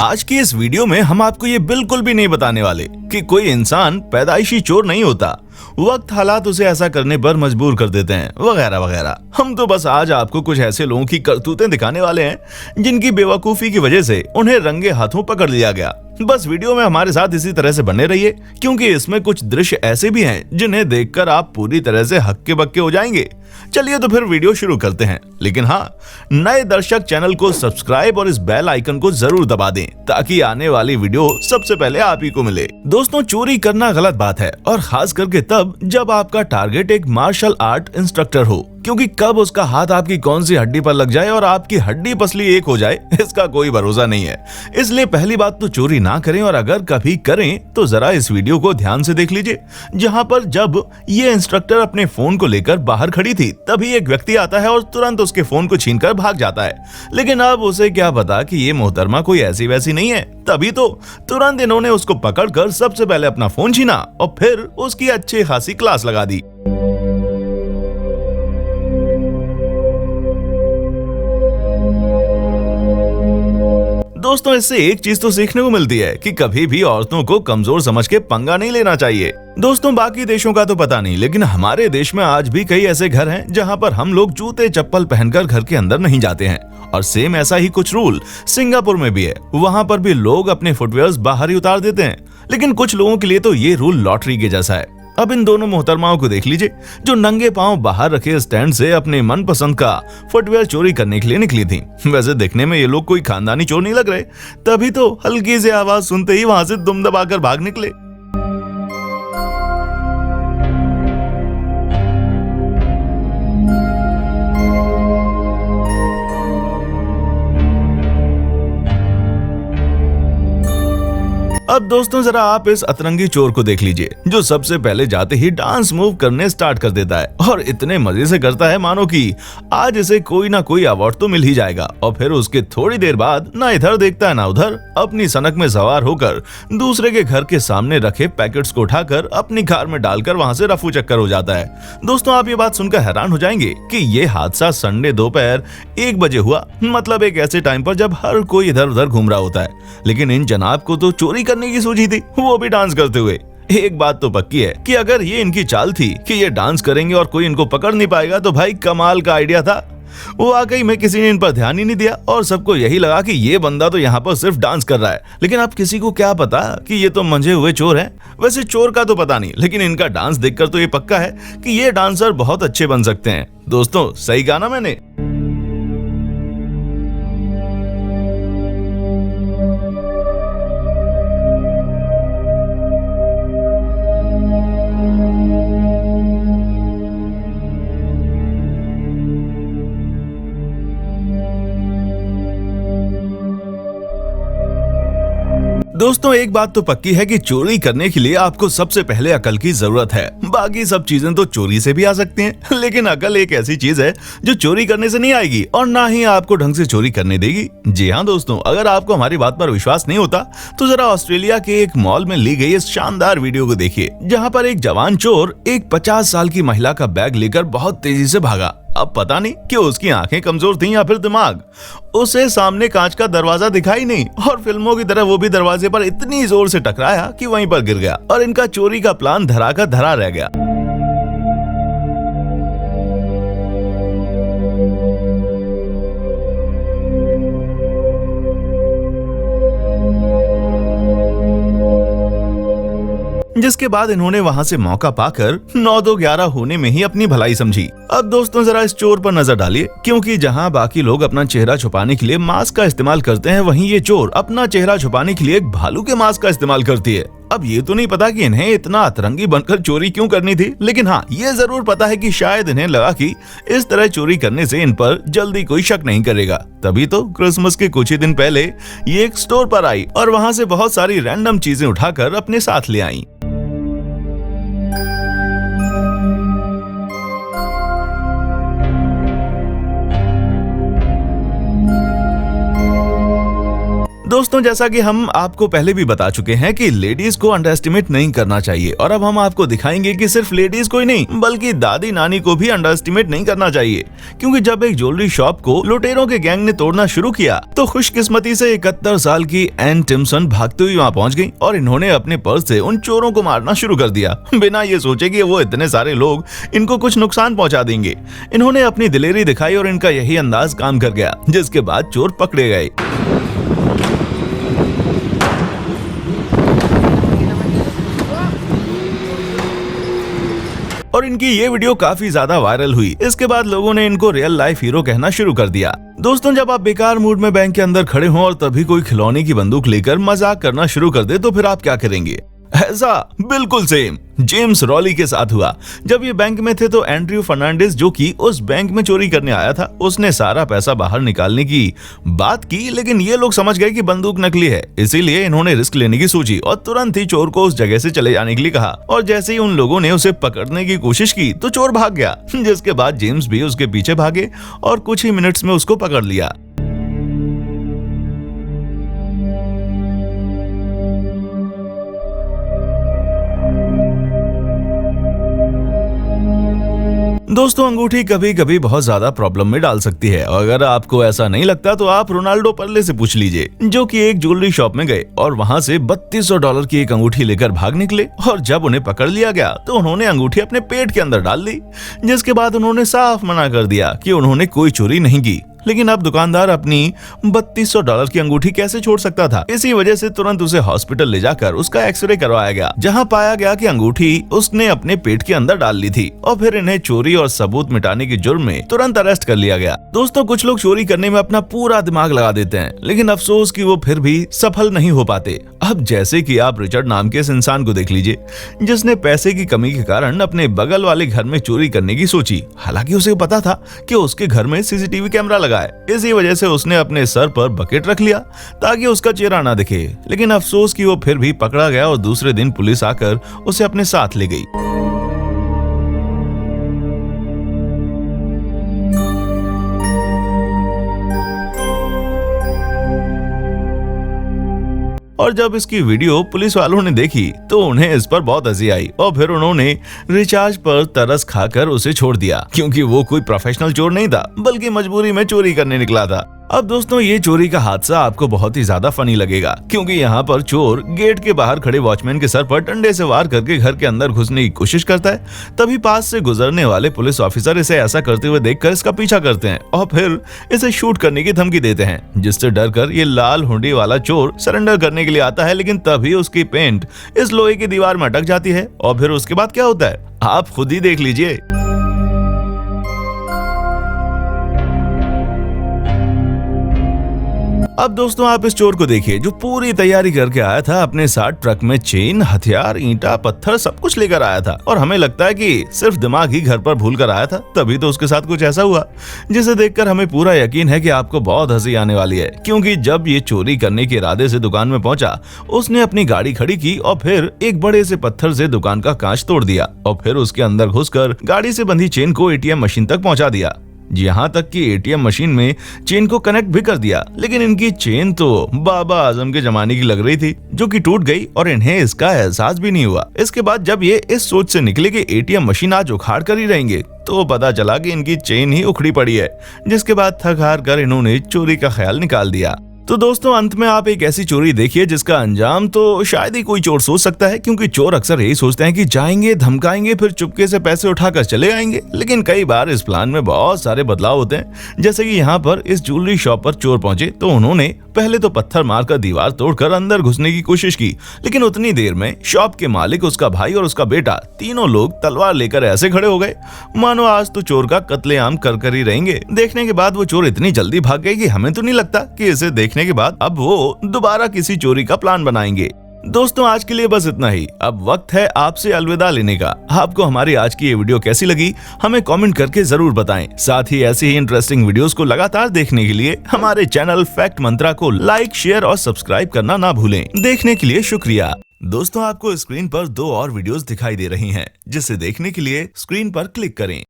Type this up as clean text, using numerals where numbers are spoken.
आज की इस वीडियो में हम आपको ये बिल्कुल भी नहीं बताने वाले कि कोई इंसान पैदाइशी चोर नहीं होता, वक्त हालात उसे ऐसा करने पर मजबूर कर देते हैं वगैरह वगैरह। हम तो बस आज आपको कुछ ऐसे लोगों की करतूतें दिखाने वाले हैं जिनकी बेवकूफी की वजह से उन्हें रंगे हाथों पकड़ लिया गया। बस वीडियो में हमारे साथ इसी तरह से बने रहिए, क्योंकि इसमें कुछ दृश्य ऐसे भी हैं जिन्हें देखकर आप पूरी तरह से हक्के बक्के हो जाएंगे। चलिए तो फिर वीडियो शुरू करते हैं, लेकिन हाँ, नए दर्शक चैनल को सब्सक्राइब और इस बेल आइकन को जरूर दबा दें ताकि आने वाली वीडियो सबसे पहले आप ही को मिले। दोस्तों, चोरी करना गलत बात है, और खास करके तब जब आपका टारगेट एक मार्शल आर्ट इंस्ट्रक्टर हो, क्योंकि कब उसका हाथ आपकी कौन सी हड्डी पर लग जाए और आपकी हड्डी पसली एक हो जाए इसका कोई भरोसा नहीं है। इसलिए पहली बात तो चोरी ना करें, और अगर कभी करें तो जरा इस वीडियो को ध्यान से देख लीजिए, जहां पर जब ये इंस्ट्रक्टर अपने फोन को लेकर बाहर खड़ी थी तभी एक व्यक्ति आता है और तुरंत उसके फोन को छीनकर भाग जाता है। लेकिन अब उसे क्या पता कि ये मोहतरमा कोई ऐसी वैसी नहीं है, तभी तो तुरंत इन्होंने उसको पकड़कर सबसे पहले अपना फोन छीना और फिर उसकी अच्छी खासी क्लास लगा दी। दोस्तों, इससे एक चीज तो सीखने को मिलती है कि कभी भी औरतों को कमजोर समझ के पंगा नहीं लेना चाहिए। दोस्तों, बाकी देशों का तो पता नहीं, लेकिन हमारे देश में आज भी कई ऐसे घर हैं जहां पर हम लोग जूते चप्पल पहनकर घर के अंदर नहीं जाते हैं, और सेम ऐसा ही कुछ रूल सिंगापुर में भी है। वहां पर भी लोग अपने फुटवेयर्स बाहर ही उतार देते हैं, लेकिन कुछ लोगों के लिए तो ये रूल लॉटरी के जैसा है। अब इन दोनों मोहतरमाओं को देख लीजिए, जो नंगे पांव बाहर रखे स्टैंड से अपने मनपसंद का फुटवेयर चोरी करने के लिए निकली थी। वैसे देखने में ये लोग कोई खानदानी चोर नहीं लग रहे, तभी तो हल्की सी आवाज सुनते ही वहां से दुम दबाकर भाग निकले। अब दोस्तों, जरा आप इस अतरंगी चोर को देख लीजिए, जो सबसे पहले जाते ही डांस मूव करने स्टार्ट कर देता है, और इतने मजे से करता है मानो कि आज इसे कोई ना कोई अवार्ड तो मिल ही जाएगा। और फिर उसके थोड़ी देर बाद ना इधर देखता है ना उधर, अपनी सनक में सवार होकर दूसरे के घर के सामने रखे पैकेट्स को उठाकर अपनी कार में डालकर वहां से रफू चक्कर हो जाता है। दोस्तों, आप ये बात सुनकर हैरान हो जाएंगे कि ये हादसा संडे दोपहर 1 बजे हुआ, मतलब एक ऐसे टाइम पर जब हर कोई इधर उधर घूम रहा होता है। लेकिन इन जनाब को तो चोरी करने की सूझी थी, वो भी डांस करते हुए। एक बात तो पक्की है कि अगर ये इनकी चाल थी कि ये डांस करेंगे और कोई इनको पकड़ नहीं पाएगा, तो भाई कमाल का आइडिया था। वाकई में किसी ने इन पर ध्यान ही नहीं दिया, और सबको यही लगा कि ये बंदा तो यहाँ पर सिर्फ डांस कर रहा है। लेकिन अब किसी को क्या पता कि ये तो मंझे हुए चोर हैं। वैसे चोर का तो पता नहीं, लेकिन इनका डांस देखकर तो ये पक्का है कि ये डांसर बहुत अच्छे बन सकते हैं। दोस्तों, सही कहा ना मैंने? दोस्तों, एक बात तो पक्की है कि चोरी करने के लिए आपको सबसे पहले अकल की जरूरत है। बाकी सब चीजें तो चोरी से भी आ सकती हैं, लेकिन अकल एक ऐसी चीज है जो चोरी करने से नहीं आएगी और ना ही आपको ढंग से चोरी करने देगी। जी हाँ दोस्तों, अगर आपको हमारी बात पर विश्वास नहीं होता तो जरा ऑस्ट्रेलिया के एक मॉल में ली गई इस शानदार वीडियो को देखिए, जहाँ पर एक जवान चोर एक 50 साल की महिला का बैग लेकर बहुत तेजी से भागा। अब पता नहीं कि उसकी आंखें कमजोर थीं या फिर दिमाग, उसे सामने कांच का दरवाजा दिखाई नहीं, और फिल्मों की तरह वो भी दरवाजे पर इतनी जोर से टकराया कि वहीं पर गिर गया, और इनका चोरी का प्लान धरा का धरा रह गया। जिसके बाद इन्होंने वहां से मौका पाकर 9-2-11 होने में ही अपनी भलाई समझी। अब दोस्तों, जरा इस चोर पर नजर डालिए, क्योंकि जहां बाकी लोग अपना चेहरा छुपाने के लिए मास्क का इस्तेमाल करते हैं, वहीं ये चोर अपना चेहरा छुपाने के लिए एक भालू के मास्क का इस्तेमाल करती है। अब ये तो नहीं पता कि इन्हें इतना अतरंगी बनकर चोरी क्यों करनी थी, लेकिन हाँ, ये जरूर पता है कि शायद इन्हें लगा कि इस तरह चोरी करने से इन पर जल्दी कोई शक नहीं करेगा। तभी तो क्रिसमस के कुछ ही दिन पहले ये एक स्टोर पर आई और वहां से बहुत सारी रैंडम चीजें उठाकर अपने साथ ले आई। दोस्तों जैसा कि हम आपको पहले भी बता चुके हैं कि लेडीज को अंडर एस्टिमेट नहीं करना चाहिए, और अब हम आपको दिखाएंगे कि सिर्फ लेडीज को ही नहीं बल्कि दादी नानी को भी अंडर एस्टिमेट नहीं करना चाहिए। क्योंकि जब एक ज्वेलरी शॉप को लुटेरों के गैंग ने तोड़ना शुरू किया तो खुशकिस्मती से 71 साल की एन टिम्सन भागते हुए वहाँ पहुँच गयी और इन्होंने अपने पर्स से उन चोरों को मारना शुरू कर दिया, बिना ये सोचे कि वो इतने सारे लोग इनको कुछ नुकसान पहुँचा देंगे। इन्होंने अपनी दिलेरी दिखाई और इनका यही अंदाज काम कर गया, जिसके बाद चोर पकड़े गए। और इनकी ये वीडियो काफी ज्यादा वायरल हुई। इसके बाद लोगों ने इनको रियल लाइफ हीरो कहना शुरू कर दिया। दोस्तों जब आप बेकार मूड में बैंक के अंदर खड़े हों और तभी कोई खिलौने की बंदूक लेकर मजाक करना शुरू कर दे तो फिर आप क्या करेंगे? ऐसा बिल्कुल सेम जेम्स रॉली के साथ हुआ। जब ये बैंक में थे तो एंड्रयू फर्नांडिस, जो कि उस बैंक में चोरी करने आया था, उसने सारा पैसा बाहर निकालने की बात की, लेकिन ये लोग समझ गए कि बंदूक नकली है, इसीलिए इन्होंने रिस्क लेने की सोची और तुरंत ही चोर को उस जगह से चले जाने के लिए कहा। और जैसे ही उन लोगों ने उसे पकड़ने की कोशिश की तो चोर भाग गया, जिसके बाद जेम्स भी उसके पीछे भागे और कुछ ही मिनट्स में उसको पकड़ लिया। दोस्तों अंगूठी कभी कभी बहुत ज्यादा प्रॉब्लम में डाल सकती है, और अगर आपको ऐसा नहीं लगता तो आप रोनाल्डो पर्ले से पूछ लीजिए, जो कि एक ज्वेलरी शॉप में गए और वहां से $3200 की एक अंगूठी लेकर भाग निकले। और जब उन्हें पकड़ लिया गया तो उन्होंने अंगूठी अपने पेट के अंदर डाल दी, जिसके बाद उन्होंने साफ मना कर दिया कि उन्होंने कोई चोरी नहीं की। लेकिन अब दुकानदार अपनी $3200 की अंगूठी कैसे छोड़ सकता था? इसी वजह से तुरंत उसे हॉस्पिटल ले जाकर उसका एक्सरे करवाया गया, जहां पाया गया कि अंगूठी उसने अपने पेट के अंदर डाल ली थी। और फिर इन्हें चोरी और सबूत मिटाने के जुर्म में तुरंत अरेस्ट कर लिया गया। दोस्तों कुछ लोग चोरी करने में अपना पूरा दिमाग लगा देते हैं, लेकिन अफसोस कि वो फिर भी सफल नहीं हो पाते। अब जैसे कि आप रिचर्ड नाम के इस इंसान को देख लीजिए, जिसने पैसे की कमी के कारण अपने बगल वाले घर में चोरी करने की सोची। हालांकि उसे पता था कि उसके घर में सीसीटीवी कैमरा लगा है, इसी वजह से उसने अपने सर पर बकेट रख लिया ताकि उसका चेहरा ना दिखे। लेकिन अफसोस कि वो फिर भी पकड़ा गया और दूसरे दिन पुलिस आकर उसे अपने साथ ले गई। और जब इसकी वीडियो पुलिस वालों ने देखी तो उन्हें इस पर बहुत हंसी आई और फिर उन्होंने रिचार्ज पर तरस खाकर उसे छोड़ दिया, क्योंकि वो कोई प्रोफेशनल चोर नहीं था बल्कि मजबूरी में चोरी करने निकला था। अब दोस्तों ये चोरी का हादसा आपको बहुत ही ज्यादा फनी लगेगा, क्योंकि यहाँ पर चोर गेट के बाहर खड़े वॉचमैन के सर पर डंडे से वार करके घर के अंदर घुसने की कोशिश करता है। तभी पास से गुजरने वाले पुलिस ऑफिसर इसे ऐसा करते हुए देखकर इसका पीछा करते हैं और फिर इसे शूट करने की धमकी देते हैं, जिससे डरकर ये लाल हुंडी वाला चोर सरेंडर करने के लिए आता है। लेकिन तभी उसकी पेंट इस लोहे की दीवार में अटक जाती है और फिर उसके बाद क्या होता है आप खुद ही देख लीजिए। अब दोस्तों आप इस चोर को देखिए, जो पूरी तैयारी करके आया था, अपने साथ ट्रक में चेन, हथियार, ईंटा, पत्थर सब कुछ लेकर आया था। और हमें लगता है कि सिर्फ दिमाग ही घर पर भूल कर आया था, तभी तो उसके साथ कुछ ऐसा हुआ, जिसे देखकर हमें पूरा यकीन है कि आपको बहुत हंसी आने वाली है। क्योंकि जब ये चोरी करने के इरादे से दुकान में पहुंचा, उसने अपनी गाड़ी खड़ी की और फिर एक बड़े से पत्थर से दुकान का कांच तोड़ दिया और फिर उसके अंदर घुसकर गाड़ी से बंधी चेन को एटीएम मशीन तक पहुंचा दिया, यहाँ तक कि एटीएम मशीन में चेन को कनेक्ट भी कर दिया। लेकिन इनकी चेन तो बाबा आजम के जमाने की लग रही थी, जो कि टूट गई और इन्हें इसका एहसास भी नहीं हुआ। इसके बाद जब ये इस सोच से निकले कि एटीएम मशीन आज उखाड़ कर ही रहेंगे, तो पता चला कि इनकी चेन ही उखड़ी पड़ी है, जिसके बाद थक हार कर इन्होंने चोरी का ख्याल निकाल दिया। तो दोस्तों अंत में आप एक ऐसी चोरी देखिए जिसका अंजाम तो शायद ही कोई चोर सोच सकता है, क्योंकि चोर अक्सर यही सोचते हैं कि जाएंगे, धमकाएंगे, फिर चुपके से पैसे उठाकर चले आएंगे। लेकिन कई बार इस प्लान में बहुत सारे बदलाव होते हैं। जैसे कि यहाँ पर इस ज्वेलरी शॉप पर चोर पहुंचे तो उन्होंने पहले तो पत्थर मारकर दीवार तोड़कर अंदर घुसने की कोशिश की, लेकिन उतनी देर में शॉप के मालिक, उसका भाई और उसका बेटा, तीनों लोग तलवार लेकर ऐसे खड़े हो गए मानो आज तो चोर का कत्लेआम कर ही रहेंगे। देखने के बाद वो चोर इतनी जल्दी भाग गए कि हमें तो नहीं लगता कि इसे देखने के बाद अब वो दोबारा किसी चोरी का प्लान बनाएंगे। दोस्तों आज के लिए बस इतना ही। अब वक्त है आपसे अलविदा लेने का। आपको हमारी आज की ये वीडियो कैसी लगी हमें कमेंट करके जरूर बताएं। साथ ही ऐसी ही इंटरेस्टिंग वीडियोस को लगातार देखने के लिए हमारे चैनल फैक्ट मंत्रा को लाइक, शेयर और सब्सक्राइब करना ना भूलें। देखने के लिए शुक्रिया। दोस्तों आपको स्क्रीन पर 2 और वीडियोस दिखाई दे रही हैं, जिसे देखने के लिए स्क्रीन पर क्लिक करें।